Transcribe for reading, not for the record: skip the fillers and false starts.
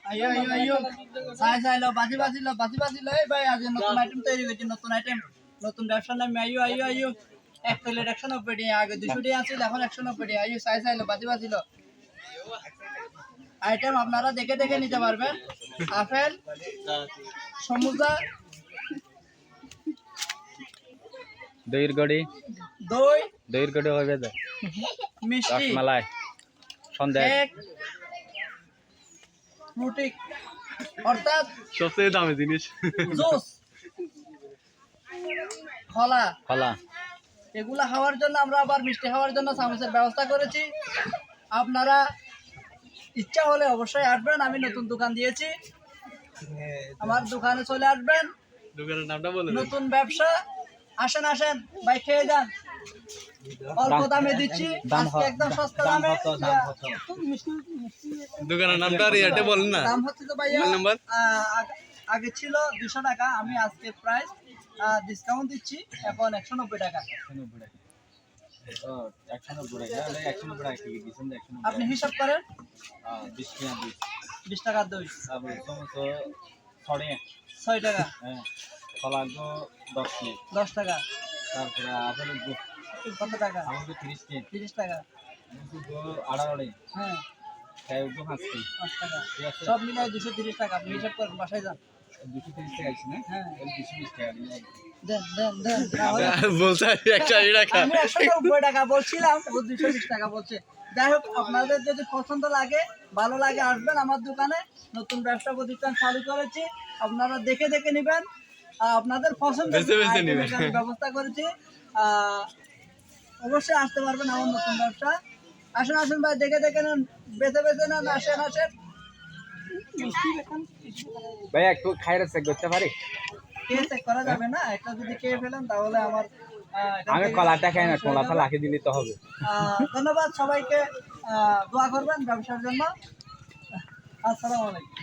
আইও আইও আইও সাই সাই লো বাজি বাজি লো এই ভাই আজ নতুন আইটেম তৈরি হয়েছে নতুন আইটেম নতুন ব্যবসা নামে আইও আইও আইও এক প্লেট 190 টাকা আগে 200 টাকা আছে এখন 190 টাকা আইও সাই সাই লো বাজি লো আইটেম আপনারা দেখে দেখে নিতে পারবেন আপেল সমুচা দইয়ের গড়ি হবে তো মিষ্টি রসমালাই সন্দেশ কেক ফ্রুটি অর্থাৎ সবচেয়ে দামি জিনিস জুস কলা কলা এগুলা খাওয়ার জন্য আমরা আবার মিষ্টি খাওয়ার জন্য চামচের ব্যবস্থা করেছি আপনারা ইচ্ছা হলে অবশ্যই আসবেন আমি নতুন দোকান দিয়েছি আমার দোকানে চলে আসবেন দোকানের নামটা বলে নতুন ব্যবসা আসেন আসেন ভাই খেয়ে যান অল্প দামে দিচ্ছি আজকে একদম সস্তা দামে দোকানের নামটা আর এটা বলেন না দাম হচ্ছে তো ভাইয়া নাম্বার আগে ছিল 200 টাকা আমি আজকে প্রাইস ডিসকাউন্ট দিচ্ছি এখন 190 টাকা আপনি হিসাব করেন 20 টাকা দই 6 টাকা কলা 10 টাকা তারপরে আপেল কত টাকা 30 টাকা হ্যাঁ 5 টাকা সব মিলাই 230 টাকা আপনি হিসাব করেন বাসায় যান 230 টাকা আছে না হ্যাঁ 220 টাকা দেন বলছে 100 টাকা আমি 190 টাকা বলছিলাম ও 220 টাকা বলছে যাই হোক আপনাদের যদি পছন্দ লাগে ভালো লাগে আসবেন আমার দোকানে নতুন ব্যবসা প্রতিষ্ঠান চালু করেছি আপনারা দেখে দেখে নেবেন আপনাদের পছন্দের ব্যবস্থা করেছি অবশ্যই আসতে পারবেন আমার নতুন ব্যবসা আসেন আসেন ভাই দেখে দেখে নেন বেছে নেন আসেন ভাই একটু খাইরা চেক করতে পারি খেয়ে চেক করা যাবে না একটা যদি খেয়ে ফেলেন তাহলে আমার আমি কলাটা খাই না কলাটা লাখে দিলে তো হবে ধন্যবাদ সবাইকে দোয়া করবেন ব্যবসার জন্য আসসালামু আলাইকুম